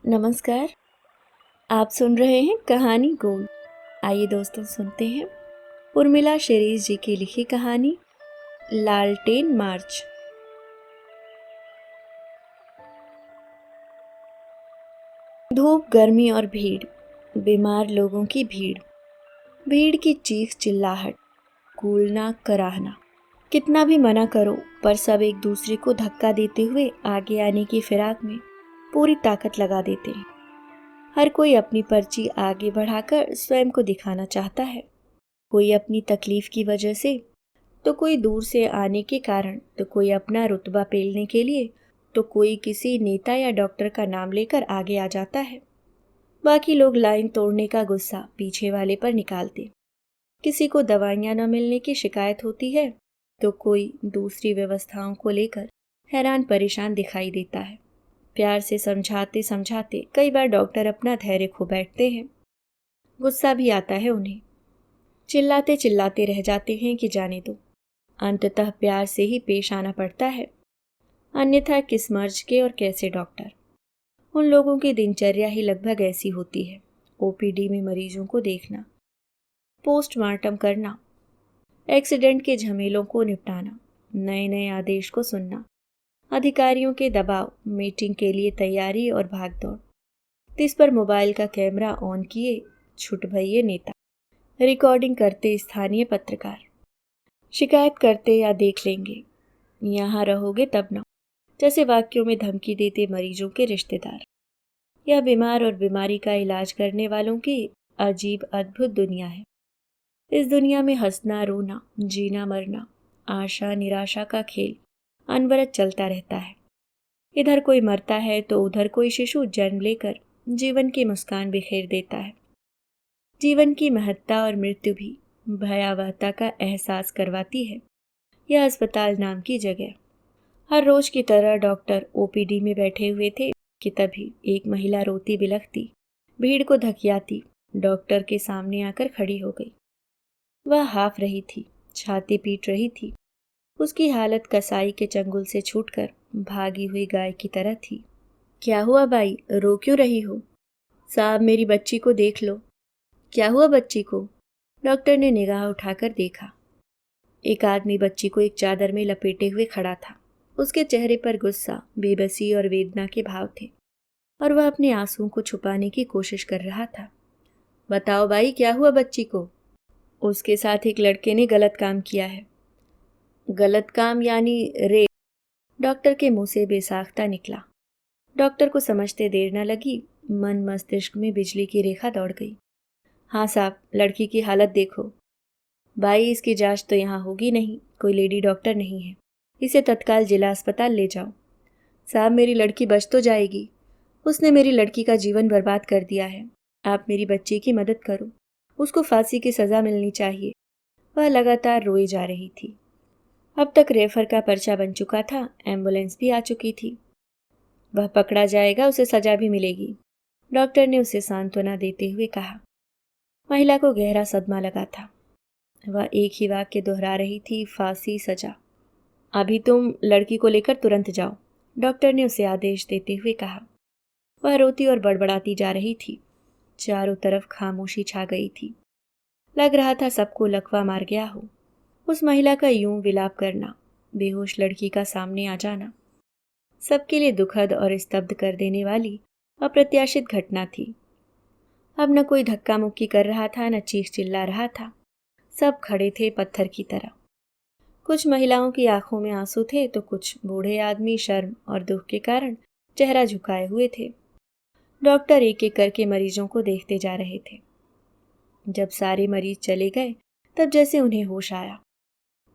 नमस्कार। आप सुन रहे हैं कहानी गोल्ड। आइए दोस्तों सुनते हैं उर्मिला शेरीज जी की लिखी कहानी लालटेन मार्च। धूप, गर्मी और भीड़, बीमार लोगों की भीड़, भीड़ की चीख चिल्लाहट, कूलना कराहना। कितना भी मना करो पर सब एक दूसरे को धक्का देते हुए आगे आने की फिराक में पूरी ताकत लगा देते हैं। हर कोई अपनी पर्ची आगे बढ़ाकर स्वयं को दिखाना चाहता है। कोई अपनी तकलीफ की वजह से, तो कोई दूर से आने के कारण, तो कोई अपना रुतबा पेलने के लिए, तो कोई किसी नेता या डॉक्टर का नाम लेकर आगे आ जाता है। बाकी लोग लाइन तोड़ने का गुस्सा पीछे वाले पर निकालते। किसी को दवाइयाँ न मिलने की शिकायत होती है तो कोई दूसरी व्यवस्थाओं को लेकर हैरान परेशान दिखाई देता है। प्यार से समझाते समझाते कई बार डॉक्टर अपना धैर्य खो बैठते हैं। गुस्सा भी आता है उन्हें, चिल्लाते चिल्लाते रह जाते हैं कि जाने दो। अंततः प्यार से ही पेश आना पड़ता है, अन्यथा किस मर्ज के और कैसे डॉक्टर। उन लोगों की दिनचर्या ही लगभग ऐसी होती है। ओपीडी में मरीजों को देखना, पोस्टमार्टम करना, एक्सीडेंट के झमेलों को निपटाना, नए नए आदेश को सुनना, अधिकारियों के दबाव, मीटिंग के लिए तैयारी और भागदौड़। तिस पर मोबाइल का कैमरा ऑन किए छुट भइये नेता, रिकॉर्डिंग करते स्थानीय पत्रकार, शिकायत करते या देख लेंगे, यहाँ रहोगे तब ना, जैसे वाक्यों में धमकी देते मरीजों के रिश्तेदार। यह बीमार और बीमारी का इलाज करने वालों की अजीब अद्भुत दुनिया है। इस दुनिया में हंसना रोना, जीना मरना, आशा निराशा का खेल अनवरत चलता रहता है। इधर कोई मरता है तो उधर कोई शिशु जन्म लेकर जीवन की मुस्कान बिखेर देता है। जीवन की महत्ता और मृत्यु भी भयावहता का एहसास करवाती है यह अस्पताल नाम की जगह। हर रोज की तरह डॉक्टर ओपीडी में बैठे हुए थे कि तभी एक महिला रोती बिलखती, भीड़ को धकियाती डॉक्टर के सामने आकर खड़ी हो गई। वह हाफ रही थी, छाती पीट रही थी। उसकी हालत कसाई के चंगुल से छूटकर भागी हुई गाय की तरह थी। क्या हुआ बाई, रो क्यों रही हो? साहब मेरी बच्ची को देख लो। क्या हुआ बच्ची को? डॉक्टर ने निगाह उठाकर देखा। एक आदमी बच्ची को एक चादर में लपेटे हुए खड़ा था। उसके चेहरे पर गुस्सा, बेबसी और वेदना के भाव थे और वह अपने आंसुओं को छुपाने की कोशिश कर रहा था। बताओ भाई, क्या हुआ बच्ची को? उसके साथ एक लड़के ने गलत काम किया है। गलत काम यानी रेप? डॉक्टर के मुंह से बेसाख्ता निकला। डॉक्टर को समझते देर न लगी, मन मस्तिष्क में बिजली की रेखा दौड़ गई। हाँ साहब, लड़की की हालत देखो। भाई इसकी जांच तो यहाँ होगी नहीं, कोई लेडी डॉक्टर नहीं है, इसे तत्काल जिला अस्पताल ले जाओ। साहब मेरी लड़की बच तो जाएगी, उसने मेरी लड़की का जीवन बर्बाद कर दिया है। आप मेरी बच्ची की मदद करो, उसको फांसी की सज़ा मिलनी चाहिए। वह लगातार रोई जा रही थी। अब तक रेफर का पर्चा बन चुका था, एम्बुलेंस भी आ चुकी थी। वह पकड़ा जाएगा, उसे सजा भी मिलेगी, डॉक्टर ने उसे सांत्वना देते हुए कहा। महिला को गहरा सदमा लगा था। वह एक ही वाक्य दोहरा रही थी, फांसी सजा। अभी तुम लड़की को लेकर तुरंत जाओ, डॉक्टर ने उसे आदेश देते हुए कहा। वह रोती और बड़बड़ाती जा रही थी। चारों तरफ खामोशी छा गई थी। लग रहा था सबको लकवा मार गया हो। उस महिला का यूं विलाप करना, बेहोश लड़की का सामने आ जाना, सबके लिए दुखद और स्तब्ध कर देने वाली अप्रत्याशित घटना थी। अब न कोई धक्का मुक्की कर रहा था, न चीख चिल्ला रहा था। सब खड़े थे पत्थर की तरह। कुछ महिलाओं की आंखों में आंसू थे तो कुछ बूढ़े आदमी शर्म और दुख के कारण चेहरा झुकाए हुए थे। डॉक्टर एक एक करके मरीजों को देखते जा रहे थे। जब सारे मरीज चले गए तब जैसे उन्हें होश आया।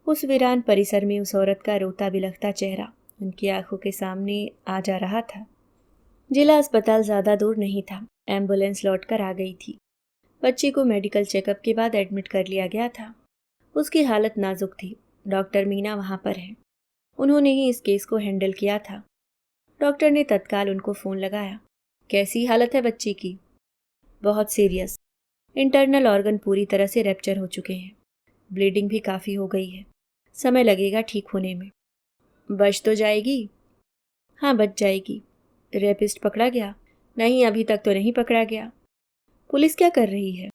उस वीरान परिसर में उस औरत का रोता बिलखता चेहरा उनकी आंखों के सामने आ जा रहा था। जिला अस्पताल ज्यादा दूर नहीं था। एम्बुलेंस लौटकर आ गई थी। बच्ची को मेडिकल चेकअप के बाद एडमिट कर लिया गया था। उसकी हालत नाजुक थी। डॉक्टर मीना वहां पर हैं। उन्होंने ही इस केस को हैंडल किया था। डॉक्टर ने तत्काल उनको फ़ोन लगाया। कैसी हालत है बच्ची की? बहुत सीरियस। इंटरनल ऑर्गन पूरी तरह से रैप्चर हो चुके हैं। ब्लीडिंग भी काफ़ी हो गई है। समय लगेगा ठीक होने में। बच तो जाएगी? हाँ बच जाएगी। रेपिस्ट पकड़ा गया? नहीं, अभी तक तो नहीं पकड़ा गया। पुलिस क्या कर रही है?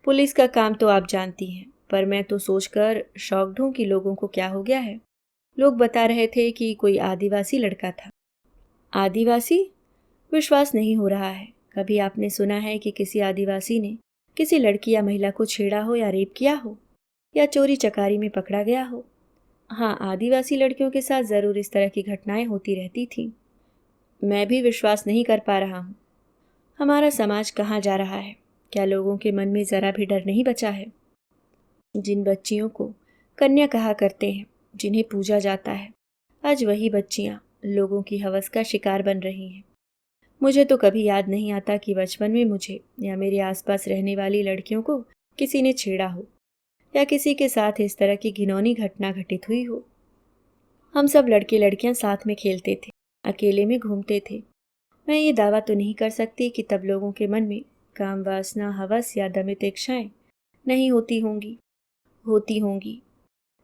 पुलिस का काम तो आप जानती हैं, पर मैं तो सोचकर शॉक्ड हूं कि लोगों को क्या हो गया है। लोग बता रहे थे कि कोई आदिवासी लड़का था। आदिवासी? विश्वास नहीं हो रहा है। कभी आपने सुना है कि किसी आदिवासी ने किसी लड़की या महिला को छेड़ा हो या रेप किया हो या चोरी चकारी में पकड़ा गया हो? हाँ, आदिवासी लड़कियों के साथ ज़रूर इस तरह की घटनाएं होती रहती थीं। मैं भी विश्वास नहीं कर पा रहा हूँ। हमारा समाज कहाँ जा रहा है? क्या लोगों के मन में ज़रा भी डर नहीं बचा है? जिन बच्चियों को कन्या कहा करते हैं, जिन्हें पूजा जाता है, आज वही बच्चियां लोगों की हवस का शिकार बन रही हैं। मुझे तो कभी याद नहीं आता कि बचपन में मुझे या मेरे आसपास रहने वाली लड़कियों को किसी ने छेड़ा हो या किसी के साथ इस तरह की घिनौनी घटना घटित हुई हो। हम सब लड़के लड़कियां साथ में खेलते थे, अकेले में घूमते थे। मैं ये दावा तो नहीं कर सकती कि तब लोगों के मन में काम वासना, हवस या दमित इच्छाएं नहीं होती होंगी,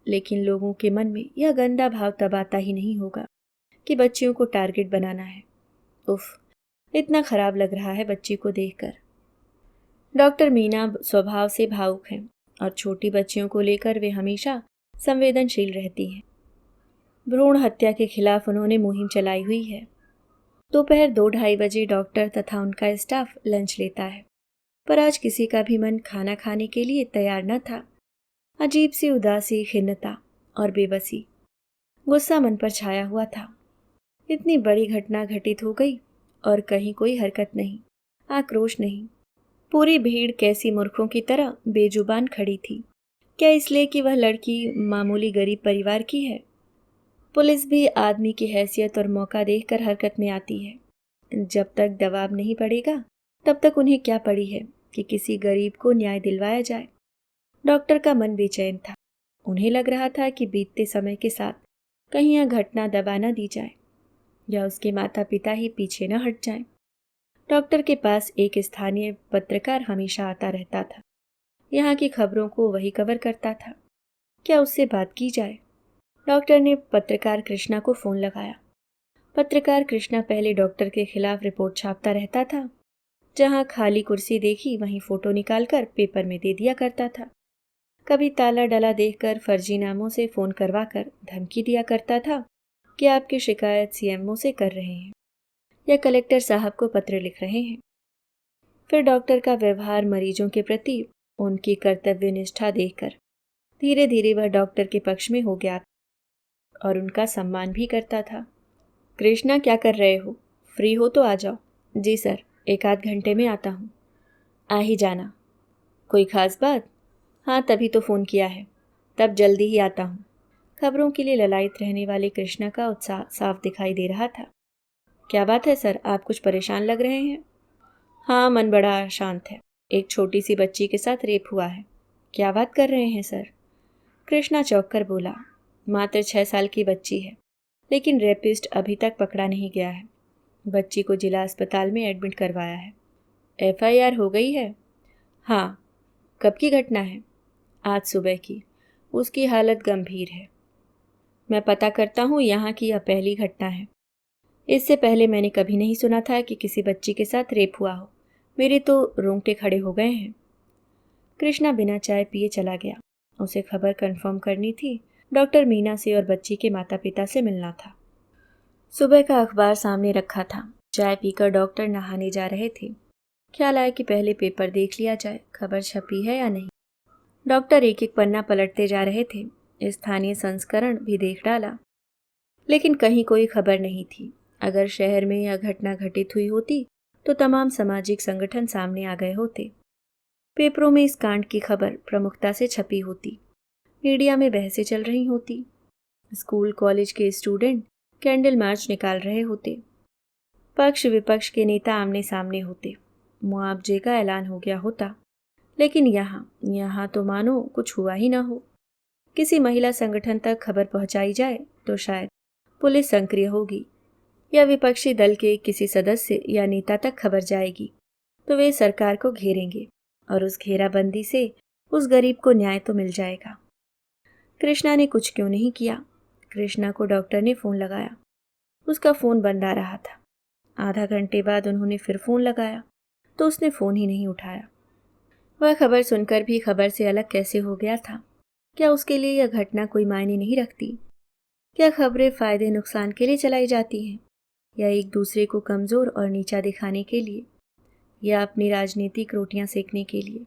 लेकिन लोगों के मन में यह गंदा भाव तब आता ही नहीं होगा कि बच्चियों को टारगेट बनाना है। उफ, इतना खराब लग रहा है बच्ची को देखकर। डॉक्टर मीना स्वभाव से भावुक हैं और छोटी बच्चियों को लेकर वे हमेशा संवेदनशील रहती हैं। भ्रूण हत्या के खिलाफ उन्होंने मुहिम चलाई हुई है। दोपहर 2-2:30 बजे डॉक्टर तथा उनका स्टाफ लंच लेता है, पर आज किसी का भी मन खाना खाने के लिए तैयार न था। अजीब सी उदासी, खिन्नता और बेबसी, गुस्सा मन पर छाया हुआ था। इतनी बड़ी घटना घटित हो गई और कहीं कोई हरकत नहीं, आक्रोश नहीं। पूरी भीड़ कैसी मूर्खों की तरह बेजुबान खड़ी थी। क्या इसलिए कि वह लड़की मामूली गरीब परिवार की है? पुलिस भी आदमी की हैसियत और मौका देखकर हरकत में आती है। जब तक दबाव नहीं पड़ेगा तब तक उन्हें क्या पड़ी है कि किसी गरीब को न्याय दिलवाया जाए। डॉक्टर का मन बेचैन था। उन्हें लग रहा था कि बीतते समय के साथ कहीं यह घटना दबा न दी जाए या उसके माता पिता ही पीछे न हट जाएं। डॉक्टर के पास एक स्थानीय पत्रकार हमेशा आता रहता था। यहाँ की खबरों को वही कवर करता था। क्या उससे बात की जाए? डॉक्टर ने पत्रकार कृष्णा को फ़ोन लगाया। पत्रकार कृष्णा पहले डॉक्टर के खिलाफ रिपोर्ट छापता रहता था। जहाँ खाली कुर्सी देखी वहीं फ़ोटो निकालकर पेपर में दे दिया करता था। कभी ताला डला देखकर फर्जी नामों से फ़ोन करवाकर धमकी दिया करता था कि आपकी शिकायत सीएमओ से कर रहे हैं या कलेक्टर साहब को पत्र लिख रहे हैं। फिर डॉक्टर का व्यवहार मरीजों के प्रति उनकी कर्तव्य निष्ठा देखकर धीरे धीरे वह डॉक्टर के पक्ष में हो गया और उनका सम्मान भी करता था। कृष्णा, क्या कर रहे हो? फ्री हो तो आ जाओ। जी सर, 1-8 घंटे में आता हूँ। आ ही जाना। कोई खास बात? हाँ, तभी तो फ़ोन किया है। तब जल्दी ही आता हूँ। खबरों के लिए ललायत रहने वाले कृष्णा का उत्साह साफ दिखाई दे रहा था। क्या बात है सर, आप कुछ परेशान लग रहे हैं? हाँ, मन बड़ा अशांत है। एक छोटी सी बच्ची के साथ रेप हुआ है। क्या बात कर रहे हैं सर? कृष्णा चौंक कर बोला। मात्र 6 साल की बच्ची है, लेकिन रेपिस्ट अभी तक पकड़ा नहीं गया है। बच्ची को जिला अस्पताल में एडमिट करवाया है। एफआईआर हो गई है? हाँ। कब की घटना है? आज सुबह की। उसकी हालत गंभीर है। मैं पता करता हूँ, यहाँ की यह पहली घटना है। इससे पहले मैंने कभी नहीं सुना था कि किसी बच्ची के साथ रेप हुआ हो। मेरे तो रोंगटे खड़े हो गए हैं। कृष्णा बिना चाय पिए चला गया। उसे खबर कंफर्म करनी थी। डॉक्टर मीना से और बच्ची के माता पिता से मिलना था। सुबह का अखबार सामने रखा था। चाय पीकर डॉक्टर नहाने जा रहे थे। ख्याल आया कि पहले पेपर देख लिया जाए, खबर छपी है या नहीं। डॉक्टर एक एक पन्ना पलटते जा रहे थे। स्थानीय संस्करण भी देख डाला, लेकिन कहीं कोई खबर नहीं थी। अगर शहर में यह घटना घटित हुई होती तो तमाम सामाजिक संगठन सामने आ गए होते। पेपरों में इस कांड की खबर प्रमुखता से छपी होती। मीडिया में बहसें चल रही होती। स्कूल कॉलेज के स्टूडेंट कैंडल मार्च निकाल रहे होते। पक्ष विपक्ष के नेता आमने सामने होते। मुआवजे का ऐलान हो गया होता। लेकिन यहाँ तो मानो कुछ हुआ ही ना हो। किसी महिला संगठन तक खबर पहुंचाई जाए तो शायद पुलिस सक्रिय होगी या विपक्षी दल के किसी सदस्य या नेता तक खबर जाएगी तो वे सरकार को घेरेंगे और उस घेराबंदी से उस गरीब को न्याय तो मिल जाएगा। कृष्णा ने कुछ क्यों नहीं किया। कृष्णा को डॉक्टर ने फ़ोन लगाया। उसका फ़ोन बंद आ रहा था। आधा घंटे बाद उन्होंने फिर फ़ोन लगाया तो उसने फ़ोन ही नहीं उठाया। वह खबर सुनकर भी खबर से अलग कैसे हो गया था? क्या उसके लिए यह घटना कोई मायने नहीं रखती? क्या खबरें फ़ायदे नुकसान के लिए चलाई जाती हैं, या एक दूसरे को कमज़ोर और नीचा दिखाने के लिए, या अपनी राजनीतिक रोटियां सेकने के लिए?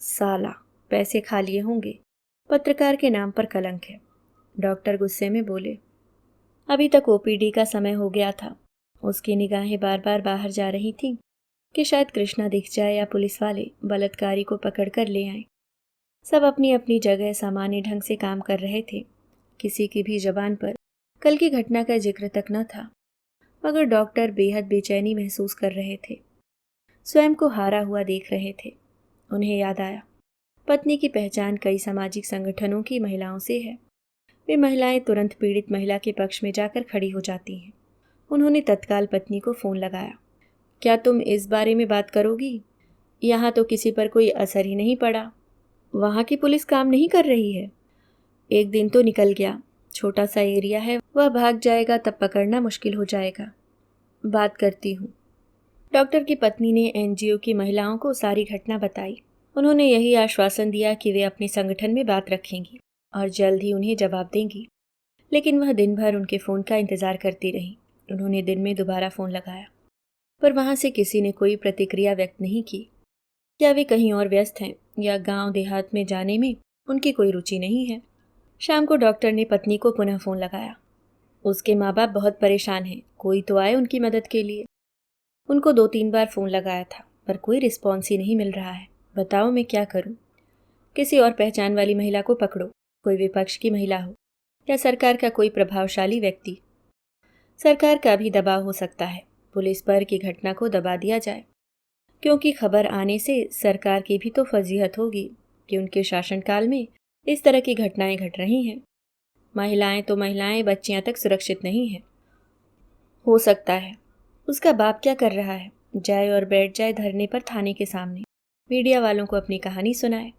साला, पैसे खा लिए होंगे, पत्रकार के नाम पर कलंक है। डॉक्टर गुस्से में बोले। अभी तक ओपीडी का समय हो गया था। उसकी निगाहें बार बार बाहर जा रही थीं कि शायद कृष्णा दिख जाए या पुलिस वाले बलात्कारी को पकड़ कर ले आए। सब अपनी अपनी जगह सामान्य ढंग से काम कर रहे थे। किसी की भी जबान पर कल की घटना का जिक्र तक न था, मगर डॉक्टर बेहद बेचैनी महसूस कर रहे थे। स्वयं को हारा हुआ देख रहे थे। उन्हें याद आया, पत्नी की पहचान कई सामाजिक संगठनों की महिलाओं से है। वे महिलाएं तुरंत पीड़ित महिला के पक्ष में जाकर खड़ी हो जाती हैं। उन्होंने तत्काल पत्नी को फ़ोन लगाया। क्या तुम इस बारे में बात करोगी? यहाँ तो किसी पर कोई असर ही नहीं पड़ा। वहाँ की पुलिस काम नहीं कर रही है। एक दिन तो निकल गया, छोटा सा एरिया है, वह भाग जाएगा तब पकड़ना मुश्किल हो जाएगा। बात करती हूँ। डॉक्टर की पत्नी ने एनजीओ की महिलाओं को सारी घटना बताई। उन्होंने यही आश्वासन दिया कि वे अपने संगठन में बात रखेंगी और जल्द ही उन्हें जवाब देंगी। लेकिन वह दिन भर उनके फ़ोन का इंतज़ार करती रही। उन्होंने दिन में दोबारा फ़ोन लगाया, पर वहाँ से किसी ने कोई प्रतिक्रिया व्यक्त नहीं की। क्या वे कहीं और व्यस्त हैं, या गांव देहात में जाने में उनकी कोई रुचि नहीं है? शाम को डॉक्टर ने पत्नी को पुनः फ़ोन लगाया। उसके माँ बाप बहुत परेशान हैं, कोई तो आए उनकी मदद के लिए। उनको 2-3 बार फ़ोन लगाया था, पर कोई रिस्पॉन्स ही नहीं मिल रहा है। बताओ मैं क्या करूं? किसी और पहचान वाली महिला को पकड़ो, कोई विपक्ष की महिला हो या सरकार का कोई प्रभावशाली व्यक्ति। सरकार का भी दबाव हो सकता है, पुलिस पर की घटना को दबा दिया जाए, क्योंकि खबर आने से सरकार की भी तो फजीहत होगी कि उनके शासनकाल में इस तरह की घटनाएं घट रही हैं। महिलाएं तो महिलाएं, बच्चियां तक सुरक्षित नहीं हैं। हो सकता है उसका बाप क्या कर रहा है, जाए और बैठ जाए धरने पर थाने के सामने, मीडिया वालों को अपनी कहानी सुनाए।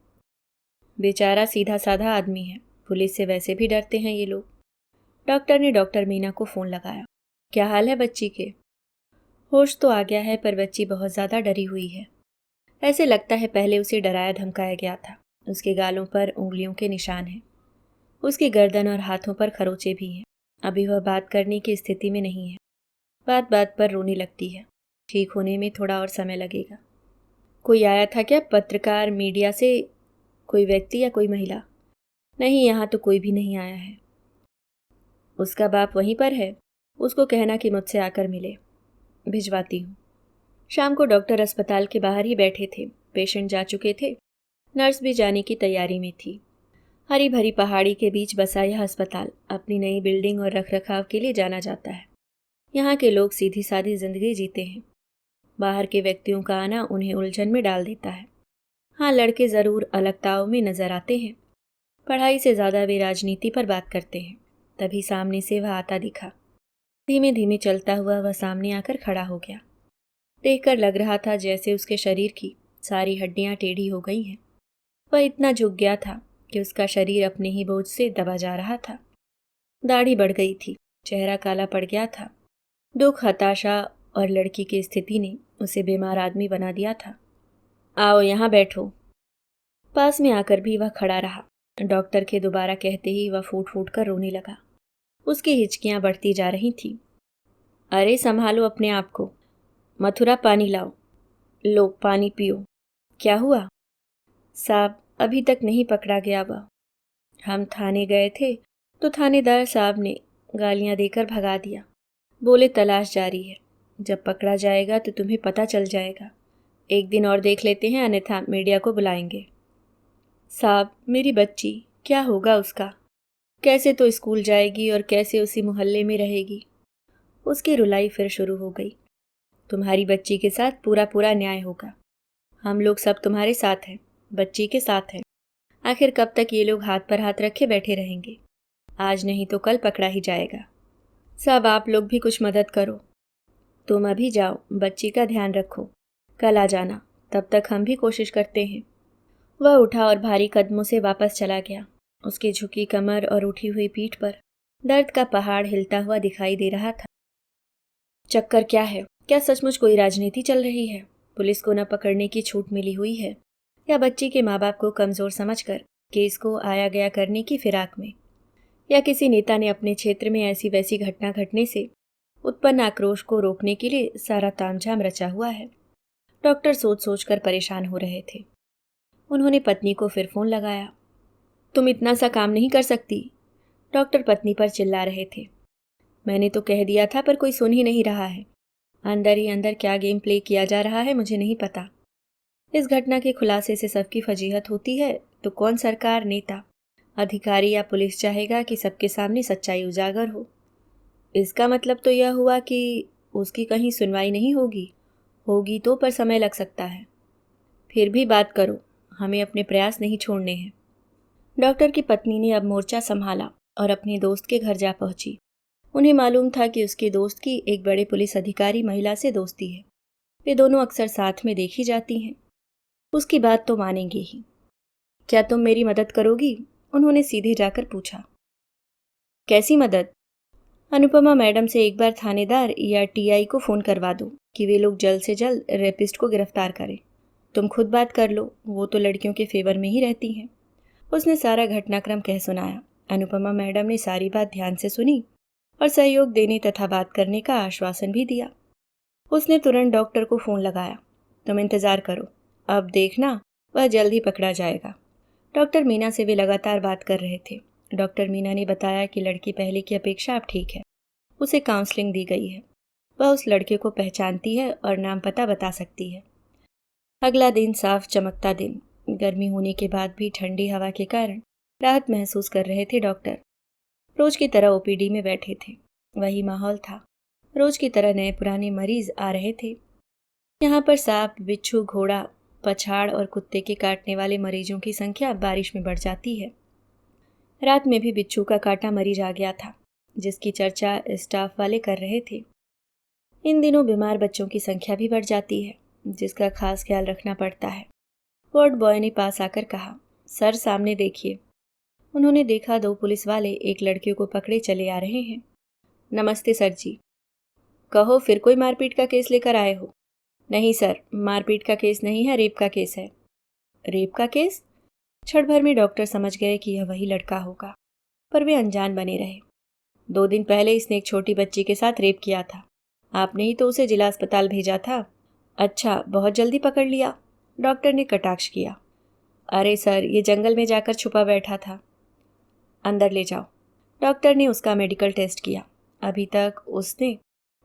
बेचारा सीधा साधा आदमी है, पुलिस से वैसे भी डरते हैं ये लोग। डॉक्टर ने डॉक्टर मीना को फ़ोन लगाया। क्या हाल है बच्ची के? होश तो आ गया है, पर बच्ची बहुत ज़्यादा डरी हुई है। ऐसे लगता है पहले उसे डराया धमकाया गया था। उसके गालों पर उंगलियों के निशान हैं। उसकी गर्दन और हाथों पर खरोंचे भी हैं। अभी वह बात करने की स्थिति में नहीं है। बात बात पर रोने लगती है। ठीक होने में थोड़ा और समय लगेगा। कोई आया था क्या, पत्रकार, मीडिया से कोई व्यक्ति या कोई महिला? नहीं, यहाँ तो कोई भी नहीं आया है। उसका बाप वहीं पर है, उसको कहना कि मुझसे आकर मिले। भिजवाती हूँ। शाम को डॉक्टर अस्पताल के बाहर ही बैठे थे। पेशेंट जा चुके थे, नर्स भी जाने की तैयारी में थी। हरी भरी पहाड़ी के बीच बसा यह अस्पताल अपनी नई बिल्डिंग और रखरखाव के लिए जाना जाता है। यहाँ के लोग सीधी सादी जिंदगी जीते हैं। बाहर के व्यक्तियों का आना उन्हें उलझन में डाल देता है। हाँ, लड़के ज़रूर अलगताओं में नजर आते हैं। पढ़ाई से ज़्यादा वे राजनीति पर बात करते हैं। तभी सामने से वह आता दिखा। धीमे धीमे चलता हुआ वह सामने आकर खड़ा हो गया। देखकर लग रहा था जैसे उसके शरीर की सारी हड्डियां टेढ़ी हो गई हैं। वह इतना झुक गया था कि उसका शरीर अपने ही बोझ से दबा जा रहा था। दाढ़ी बढ़ गई थी, चेहरा काला पड़ गया था। दुख, हताशा और लड़की की स्थिति ने उसे बीमार आदमी बना दिया था। आओ यहाँ बैठो। पास में आकर भी वह खड़ा रहा। डॉक्टर के दोबारा कहते ही वह फूट फूट कर रोने लगा। उसकी हिचकियां बढ़ती जा रही थीं। अरे संभालो अपने आप को। मथुरा, पानी लाओ। लो पानी पियो। क्या हुआ? साहब, अभी तक नहीं पकड़ा गया वह। हम थाने गए थे तो थानेदार साहब ने गालियां देकर भगा दिया। बोले तलाश जारी है, जब पकड़ा जाएगा तो तुम्हें पता चल जाएगा। एक दिन और देख लेते हैं, अन्यथा मीडिया को बुलाएंगे। साहब, मेरी बच्ची, क्या होगा उसका? कैसे तो स्कूल जाएगी और कैसे उसी मोहल्ले में रहेगी। उसकी रुलाई फिर शुरू हो गई। तुम्हारी बच्ची के साथ पूरा पूरा न्याय होगा। हम लोग सब तुम्हारे साथ हैं, बच्ची के साथ हैं। आखिर कब तक ये लोग हाथ पर हाथ रखे बैठे रहेंगे? आज नहीं तो कल पकड़ा ही जाएगा। सब आप लोग भी कुछ मदद करो। तुम अभी जाओ, बच्ची का ध्यान रखो, कल आ जाना, तब तक हम भी कोशिश करते हैं। वह उठा और भारी कदमों से वापस चला गया। उसकी झुकी कमर और उठी हुई पीठ पर दर्द का पहाड़ हिलता हुआ दिखाई दे रहा था। चक्कर क्या है? क्या सचमुच कोई राजनीति चल रही है? पुलिस को न पकड़ने की छूट मिली हुई है, या बच्ची के माँ बाप को कमजोर समझकर केस को आया गया करने की फिराक में, या किसी नेता ने अपने क्षेत्र में ऐसी वैसी घटना घटने से उत्पन्न आक्रोश को रोकने के लिए सारा तामझाम रचा हुआ है। डॉक्टर सोच सोच कर परेशान हो रहे थे। उन्होंने पत्नी को फिर फोन लगाया। तुम इतना सा काम नहीं कर सकती? डॉक्टर पत्नी पर चिल्ला रहे थे। मैंने तो कह दिया था, पर कोई सुन ही नहीं रहा है। अंदर ही अंदर क्या गेम प्ले किया जा रहा है मुझे नहीं पता। इस घटना के खुलासे से सबकी फजीहत होती है तो कौन सरकार, नेता, अधिकारी या पुलिस चाहेगा कि सबके सामने सच्चाई उजागर हो? इसका मतलब तो यह हुआ कि उसकी कहीं सुनवाई नहीं होगी। होगी तो, पर समय लग सकता है। फिर भी बात करो, हमें अपने प्रयास नहीं छोड़ने हैं। डॉक्टर की पत्नी ने अब मोर्चा संभाला और अपने दोस्त के घर जा पहुंची। उन्हें मालूम था कि उसके दोस्त की एक बड़े पुलिस अधिकारी महिला से दोस्ती है। वे दोनों अक्सर साथ में देखी जाती हैं। उसकी बात तो मानेंगे ही। क्या तुम मेरी मदद करोगी? उन्होंने सीधे जाकर पूछा। कैसी मदद? अनुपमा मैडम से एक बार थानेदार या टीआई को फ़ोन करवा दो कि वे लोग जल्द से जल्द रेपिस्ट को गिरफ्तार करें। तुम खुद बात कर लो, वो तो लड़कियों के फेवर में ही रहती हैं। उसने सारा घटनाक्रम कह सुनाया। अनुपमा मैडम ने सारी बात ध्यान से सुनी और सहयोग देने तथा बात करने का आश्वासन भी दिया। उसने तुरंत डॉक्टर को फ़ोन लगाया। तुम इंतज़ार करो, अब देखना वह जल्द ही पकड़ा जाएगा। डॉक्टर मीना से वे लगातार बात कर रहे थे। डॉक्टर मीना ने बताया कि लड़की पहले की अपेक्षा अब ठीक है। उसे काउंसलिंग दी गई है। वह उस लड़के को पहचानती है और नाम पता बता सकती है। अगला दिन साफ चमकता दिन। गर्मी होने के बाद भी ठंडी हवा के कारण राहत महसूस कर रहे थे डॉक्टर। रोज की तरह ओपीडी में बैठे थे। वही माहौल था। रोज की तरह नए पुराने मरीज आ रहे थे। यहाँ पर सांप, बिच्छू, घोड़ा, पछाड़ और कुत्ते के काटने वाले मरीजों की संख्या बारिश में बढ़ जाती है। रात में भी बिच्छू का काटा मरीज आ गया था, जिसकी चर्चा स्टाफ वाले कर रहे थे। इन दिनों बीमार बच्चों की संख्या भी बढ़ जाती है, जिसका खास ख्याल रखना पड़ता है। वार्ड बॉय ने पास आकर कहा, सर सामने देखिए। उन्होंने देखा 2 पुलिस वाले एक लड़के को पकड़े चले आ रहे हैं। नमस्ते सर जी। कहो, फिर कोई मारपीट का केस लेकर आए हो? नहीं सर, मारपीट का केस नहीं है, रेप का केस है। रेप का केस? क्षण भर में डॉक्टर समझ गए कि यह वही लड़का होगा, पर वे अनजान बने रहे। 2 दिन पहले इसने एक छोटी बच्ची के साथ रेप किया था। आपने ही तो उसे जिला अस्पताल भेजा था। अच्छा, बहुत जल्दी पकड़ लिया? डॉक्टर ने कटाक्ष किया। अरे सर, ये जंगल में जाकर छुपा बैठा था। अंदर ले जाओ। डॉक्टर ने उसका मेडिकल टेस्ट किया। अभी तक उसने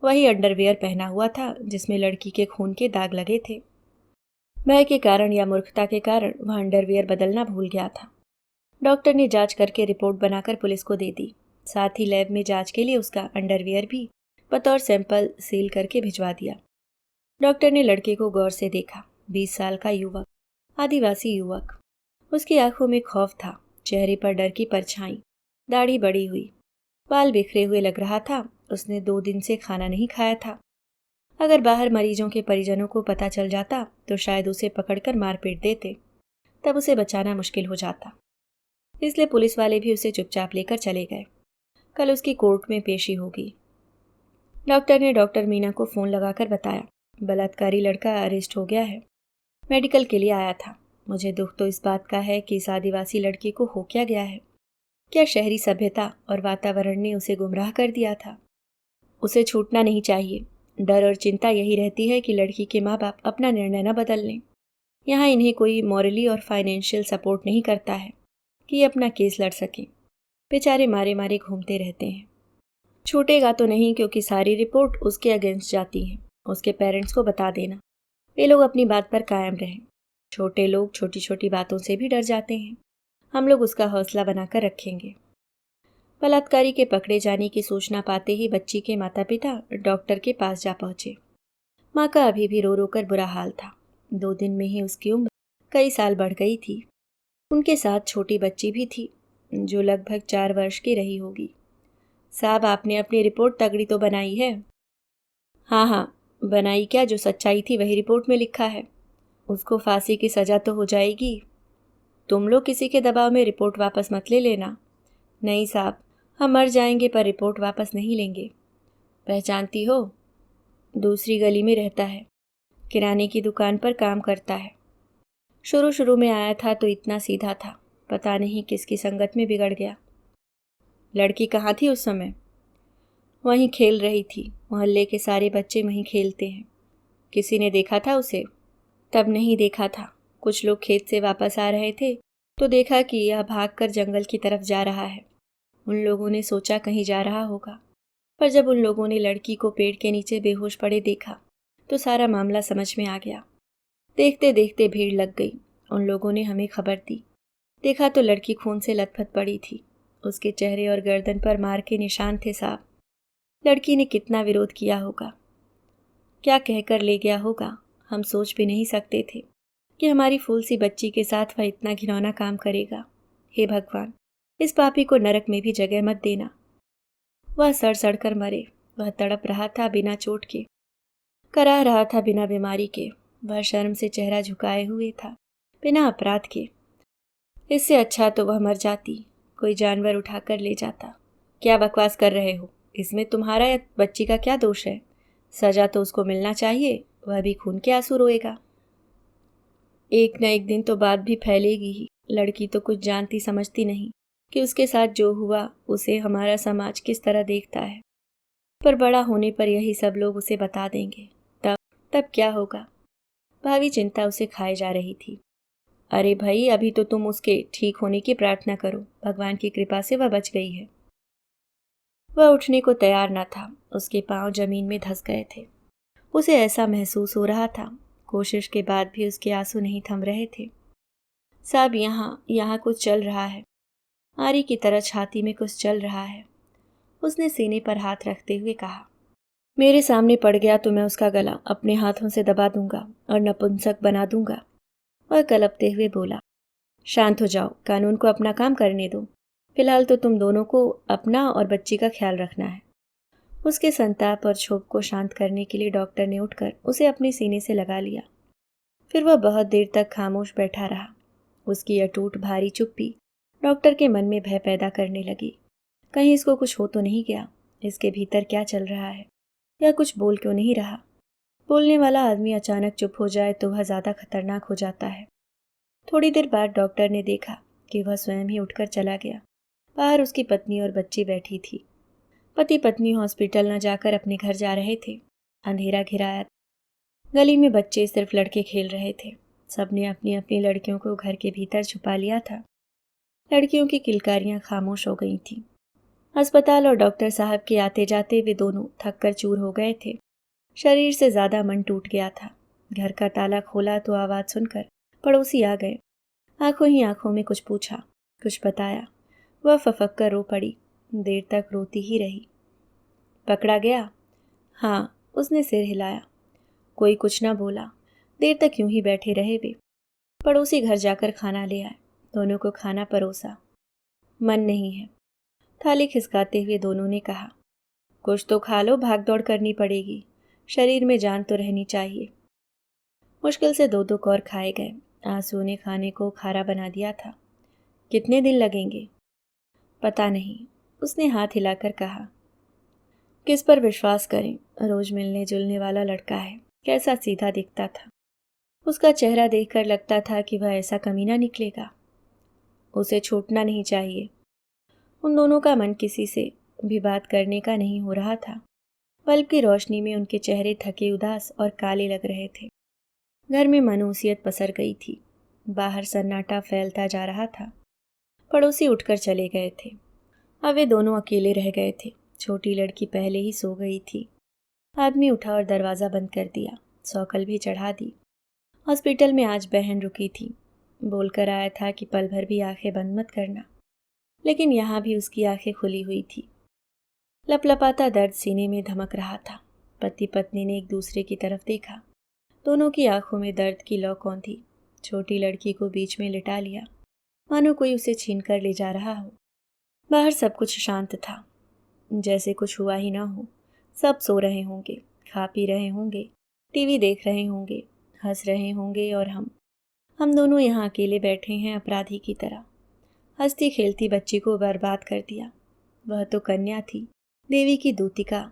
वही अंडरवियर पहना हुआ था जिसमें लड़की के खून के दाग लगे थे। भय के कारण या मूर्खता के कारण वह अंडरवियर बदलना भूल गया था। डॉक्टर ने जांच करके रिपोर्ट बनाकर पुलिस को दे दी। साथ ही लैब में जांच के लिए उसका अंडरवियर भी बतौर सैंपल सील करके भिजवा दिया। डॉक्टर ने लड़के को गौर से देखा। 20 साल का युवक, आदिवासी युवक। उसकी आंखों में खौफ था, चेहरे पर डर की परछाई, दाढ़ी बड़ी हुई, बाल बिखरे हुए लग रहा था। उसने 2 दिन से खाना नहीं खाया था। अगर बाहर मरीजों के परिजनों को पता चल जाता तो शायद उसे पकड़कर मारपीट देते। तब उसे बचाना मुश्किल हो जाता। इसलिए पुलिस वाले भी उसे चुपचाप लेकर चले गए। कल उसकी कोर्ट में पेशी होगी। डॉक्टर ने डॉक्टर मीना को फ़ोन लगाकर बताया, बलात्कारी लड़का अरेस्ट हो गया है। मेडिकल के लिए आया था। मुझे दुख तो इस बात का है कि इस आदिवासी लड़के को हो क्या गया है। क्या शहरी सभ्यता और वातावरण ने उसे गुमराह कर दिया था? उसे छूटना नहीं चाहिए। डर और चिंता यही रहती है कि लड़की के माँ बाप अपना निर्णय न बदल लें। यहाँ इन्हें कोई मॉरली और फाइनेंशियल सपोर्ट नहीं करता है कि ये अपना केस लड़ सकें। बेचारे मारे मारे घूमते रहते हैं। छूटेगा तो नहीं, क्योंकि सारी रिपोर्ट उसके अगेंस्ट जाती है। उसके पेरेंट्स को बता देना, वे लोग अपनी बात पर कायम रहें। छोटे लोग छोटी छोटी बातों से भी डर जाते हैं। हम लोग उसका हौसला बनाकर रखेंगे। बलात्कारी के पकड़े जाने की सूचना पाते ही बच्ची के माता पिता डॉक्टर के पास जा पहुंचे। माँ का अभी भी रो रो कर बुरा हाल था। 2 दिन में ही उसकी उम्र कई साल बढ़ गई थी। उनके साथ छोटी बच्ची भी थी, जो लगभग 4 वर्ष की रही होगी। साहब, आपने अपनी रिपोर्ट तगड़ी तो बनाई है? हाँ हाँ, बनाई क्या, जो सच्चाई थी वही रिपोर्ट में लिखा है। उसको फांसी की सज़ा तो हो जाएगी। तुम लोग किसी के दबाव में रिपोर्ट वापस मत ले लेना। नहीं साहब, हम मर जाएंगे पर रिपोर्ट वापस नहीं लेंगे। पहचानती हो? दूसरी गली में रहता है, किराने की दुकान पर काम करता है। शुरू शुरू में आया था तो इतना सीधा था, पता नहीं किसकी संगत में बिगड़ गया। लड़की कहाँ थी उस समय? वहीं खेल रही थी, मोहल्ले के सारे बच्चे वहीं खेलते हैं। किसी ने देखा था उसे? तब नहीं देखा था। कुछ लोग खेत से वापस आ रहे थे तो देखा कि यह भागकर जंगल की तरफ जा रहा है। उन लोगों ने सोचा कहीं जा रहा होगा, पर जब उन लोगों ने लड़की को पेड़ के नीचे बेहोश पड़े देखा तो सारा मामला समझ में आ गया। देखते देखते भीड़ लग गई। उन लोगों ने हमें खबर दी। देखा तो लड़की खून से लथपथ पड़ी थी। उसके चेहरे और गर्दन पर मार के निशान थे साहब। लड़की ने कितना विरोध किया होगा, क्या कहकर ले गया होगा। हम सोच भी नहीं सकते थे कि हमारी फूल सी बच्ची के साथ वह इतना घिनौना काम करेगा। हे भगवान, इस पापी को नरक में भी जगह मत देना। वह सड़ सड़ कर मरे। वह तड़प रहा था बिना चोट के, कराह रहा था बिना बीमारी के। वह शर्म से चेहरा झुकाए हुए था, बिना अपराध के। इससे अच्छा तो वह मर जाती, कोई जानवर उठाकर ले जाता। क्या बकवास कर रहे हो? इसमें तुम्हारा या बच्ची का क्या दोष है? सजा तो उसको मिलना चाहिए, वह भी खून के आंसू रोएगा। एक न एक दिन तो बात भी फैलेगी ही। लड़की तो कुछ जानती समझती नहीं कि उसके साथ जो हुआ उसे हमारा समाज किस तरह देखता है, पर बड़ा होने पर यही सब लोग उसे बता देंगे। तब तब क्या होगा? भावी चिंता उसे खाए जा रही थी। अरे भाई, अभी तो तुम उसके ठीक होने की प्रार्थना करो। भगवान की कृपा से वह बच गई है। वह उठने को तैयार न था। उसके पांव जमीन में धंस गए थे। उसे ऐसा महसूस हो रहा था। कोशिश के बाद भी उसके आंसू नहीं थम रहे थे। साहब, यहाँ कुछ चल रहा है। आरी की तरह छाती में कुछ चल रहा है। उसने सीने पर हाथ रखते हुए कहा, मेरे सामने पड़ गया तो मैं उसका गला अपने हाथों से दबा दूंगा और नपुंसक बना दूंगा। वह कलपते हुए बोला, शांत हो जाओ, कानून को अपना काम करने दो। फिलहाल तो तुम दोनों को अपना और बच्ची का ख्याल रखना है। उसके संताप और क्षोभ को शांत करने के लिए डॉक्टर ने उठकर उसे अपने सीने से लगा लिया। फिर वह बहुत देर तक खामोश बैठा रहा। उसकी अटूट भारी चुप्पी डॉक्टर के मन में भय पैदा करने लगी। कहीं इसको कुछ हो तो नहीं गया? इसके भीतर क्या चल रहा है? या कुछ बोल क्यों नहीं रहा? बोलने वाला आदमी अचानक चुप हो जाए तो वह ज़्यादा खतरनाक हो जाता है। थोड़ी देर बाद डॉक्टर ने देखा कि वह स्वयं ही उठकर चला गया। बाहर उसकी पत्नी और बच्ची बैठी थी। पति पत्नी हॉस्पिटल न जाकर अपने घर जा रहे थे। अंधेरा घिराया। गली में बच्चे सिर्फ लड़के खेल रहे थे। सबने अपनी अपनी लड़कियों को घर के भीतर छुपा लिया था। लड़कियों की किलकारियां खामोश हो गई थीं। अस्पताल और डॉक्टर साहब के आते जाते वे दोनों थक कर चूर हो गए थे। शरीर से ज़्यादा मन टूट गया था। घर का ताला खोला तो आवाज़ सुनकर पड़ोसी आ गए। आंखों ही आंखों में कुछ पूछा, कुछ बताया। वह फफक कर रो पड़ी। देर तक रोती ही रही। पकड़ा गया? हाँ, उसने सिर हिलाया। कोई कुछ न बोला। देर तक यूं ही बैठे रहे वे। पड़ोसी घर जाकर खाना ले आए। दोनों को खाना परोसा। मन नहीं है, थाली खिसकाते हुए दोनों ने कहा। कुछ तो खा लो, भाग दौड़ करनी पड़ेगी। शरीर में जान तो रहनी चाहिए। मुश्किल से दो दो कौर खाए गए। आंसू ने खाने को खारा बना दिया था। कितने दिन लगेंगे? पता नहीं, उसने हाथ हिलाकर कहा। किस पर विश्वास करें? रोज मिलने जुलने वाला लड़का है। कैसा सीधा दिखता था। उसका चेहरा देखकर लगता था कि वह ऐसा कमीना निकलेगा। उसे छूटना नहीं चाहिए। उन दोनों का मन किसी से भी बात करने का नहीं हो रहा था। बल्ब की रोशनी में उनके चेहरे थके, उदास और काले लग रहे थे। घर में मायूसियत पसर गई थी। बाहर सन्नाटा फैलता जा रहा था। पड़ोसी उठकर चले गए थे। अब वे दोनों अकेले रह गए थे। छोटी लड़की पहले ही सो गई थी। आदमी उठा और दरवाज़ा बंद कर दिया। सौकल भी चढ़ा दी। हॉस्पिटल में आज बहन रुकी थी। बोलकर आया था कि पल भर भी आंखें बंद मत करना, लेकिन यहाँ भी उसकी आंखें खुली हुई थी। लपलपाता दर्द सीने में धमक रहा था। पति पत्नी ने एक दूसरे की तरफ देखा। दोनों की आंखों में दर्द की लौ कौंधी। छोटी लड़की को बीच में लिटा लिया, मानो कोई उसे छीन कर ले जा रहा हो। बाहर सब कुछ शांत था, जैसे कुछ हुआ ही ना हो। सब सो रहे होंगे, खा पी रहे होंगे, टीवी देख रहे होंगे, हंस रहे होंगे, और हम दोनों यहाँ अकेले बैठे हैं अपराधी की तरह। हंसती खेलती बच्ची को बर्बाद कर दिया। वह तो कन्या थी, देवी की दूतिका।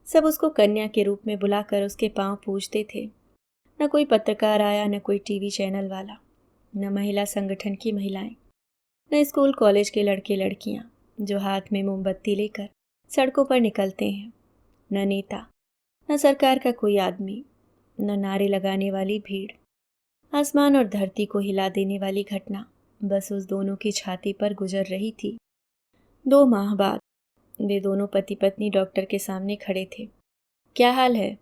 सब उसको कन्या के रूप में बुलाकर उसके पांव पूजते थे। न कोई पत्रकार आया, न कोई टीवी चैनल वाला, न महिला संगठन की महिलाएं, न स्कूल कॉलेज के लड़के लड़कियां जो हाथ में मोमबत्ती लेकर सड़कों पर निकलते हैं, न नेता, न सरकार का कोई आदमी, न नारे लगाने वाली भीड़। आसमान और धरती को हिला देने वाली घटना बस उस दोनों की छाती पर गुजर रही थी। 2 माह बाद वे दोनों पति पत्नी डॉक्टर के सामने खड़े थे। क्या हाल है?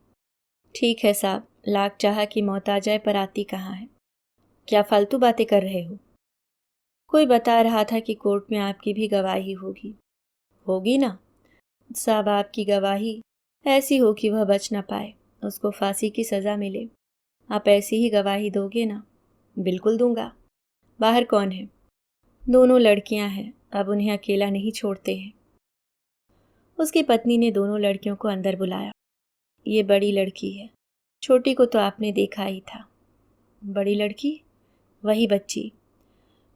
ठीक है साहब, लाख चाहा कि मौत आ जाए पर आती कहाँ है। क्या फालतू बातें कर रहे हो? कोई बता रहा था कि कोर्ट में आपकी भी गवाही होगी। होगी ना साहब, आपकी गवाही ऐसी हो कि वह बच ना पाए, उसको फांसी की सज़ा मिले। आप ऐसी ही गवाही दोगे ना? बिल्कुल दूंगा। बाहर कौन है? दोनों लड़कियां हैं, अब उन्हें अकेला नहीं छोड़ते हैं। उसकी पत्नी ने दोनों लड़कियों को अंदर बुलाया। ये बड़ी लड़की है, छोटी को तो आपने देखा ही था। बड़ी लड़की? वही बच्ची,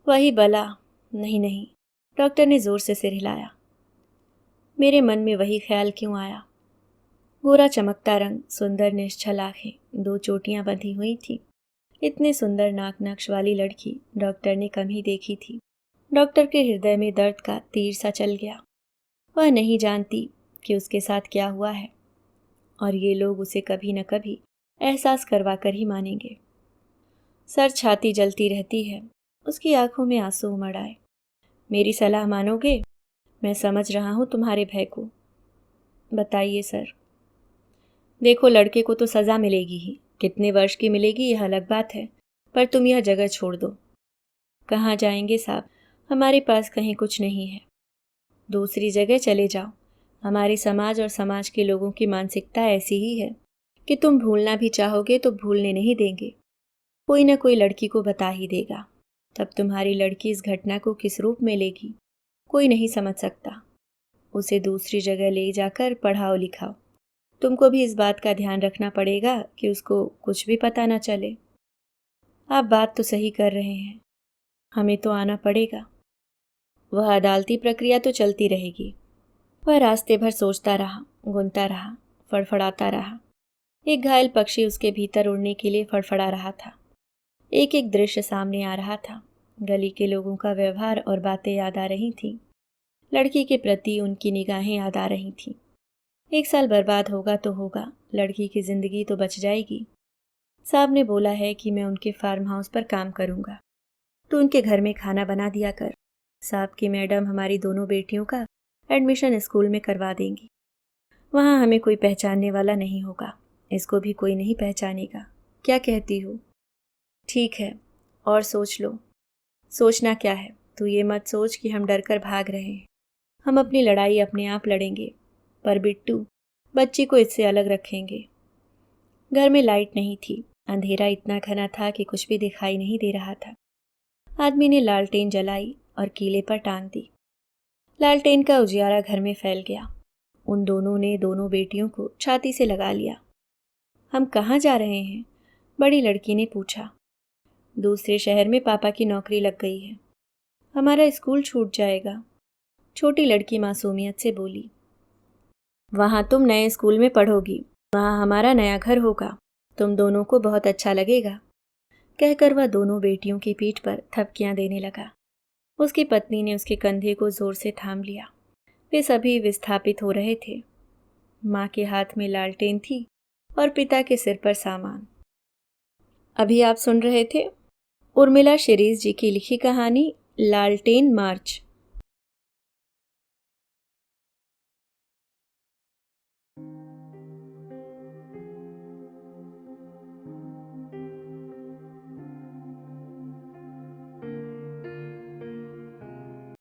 वही बला। नहीं नहीं, डॉक्टर ने जोर से सिर हिलाया। मेरे मन में वही ख्याल क्यों आया? गोरा चमकता रंग, सुंदर निश्चल आंखें, 2 चोटियां बंधी हुई थी। इतने सुंदर नाक नक्श वाली लड़की डॉक्टर ने कम ही देखी थी। डॉक्टर के हृदय में दर्द का तीर सा चल गया। वह नहीं जानती कि उसके साथ क्या हुआ है, और ये लोग उसे कभी न कभी एहसास करवा कर ही मानेंगे। सर छाती जलती रहती है, उसकी आंखों में आंसू उमड़ आए। मेरी सलाह मानोगे? मैं समझ रहा हूँ तुम्हारे भय को। बताइए सर। देखो, लड़के को तो सज़ा मिलेगी ही, कितने वर्ष की मिलेगी यह अलग बात है, पर तुम यह जगह छोड़ दो। कहाँ जाएंगे साहब? हमारे पास कहीं कुछ नहीं है। दूसरी जगह चले जाओ। हमारे समाज और समाज के लोगों की मानसिकता ऐसी ही है कि तुम भूलना भी चाहोगे तो भूलने नहीं देंगे। कोई न कोई लड़की को बता ही देगा। तब तुम्हारी लड़की इस घटना को किस रूप में लेगी, कोई नहीं समझ सकता। उसे दूसरी जगह ले जाकर पढ़ाओ लिखाओ। तुमको भी इस बात का ध्यान रखना पड़ेगा कि उसको कुछ भी पता न चले। आप बात तो सही कर रहे हैं, हमें तो आना पड़ेगा। वह अदालती प्रक्रिया तो चलती रहेगी। वह रास्ते भर सोचता रहा, गुनता रहा, फड़फड़ाता रहा। एक घायल पक्षी उसके भीतर उड़ने के लिए फड़फड़ा रहा था। एक एक दृश्य सामने आ रहा था। गली के लोगों का व्यवहार और बातें याद आ रही थीं। लड़की के प्रति उनकी निगाहें याद आ रही थीं। 1 साल बर्बाद होगा तो होगा, लड़की की जिंदगी तो बच जाएगी। साहब ने बोला है कि मैं उनके फार्म हाउस पर काम करूंगा, तो उनके घर में खाना बना दिया कर। साहब की मैडम हमारी दोनों बेटियों का एडमिशन स्कूल में करवा देंगी। वहाँ हमें कोई पहचानने वाला नहीं होगा, इसको भी कोई नहीं पहचानेगा। क्या कहती हो? ठीक है, और सोच लो। सोचना क्या है? तू ये मत सोच कि हम डर कर भाग रहे हैं। हम अपनी लड़ाई अपने आप लड़ेंगे, पर बिट्टू, बच्ची को इससे अलग रखेंगे। घर में लाइट नहीं थी, अंधेरा इतना घना था कि कुछ भी दिखाई नहीं दे रहा था। आदमी ने लालटेन जलाई और कीले पर टांग दी। लालटेन का उजियारा घर में फैल गया। उन दोनों ने दोनों बेटियों को छाती से लगा लिया। हम कहाँ जा रहे हैं? बड़ी लड़की ने पूछा। दूसरे शहर में पापा की नौकरी लग गई है, हमारा स्कूल छूट जाएगा। छोटी लड़की मासूमियत से बोली। वहाँ तुम नए स्कूल में पढ़ोगी, वहाँ हमारा नया घर होगा, तुम दोनों को बहुत अच्छा लगेगा। कहकर वह दोनों बेटियों की पीठ पर थपकियां देने लगा। उसकी पत्नी ने उसके कंधे को जोर से थाम लिया। वे सभी विस्थापित हो रहे थे। माँ के हाथ में लालटेन थी और पिता के सिर पर सामान। अभी आप सुन रहे थे उर्मिला शिरीष जी की लिखी कहानी लालटेन मार्च।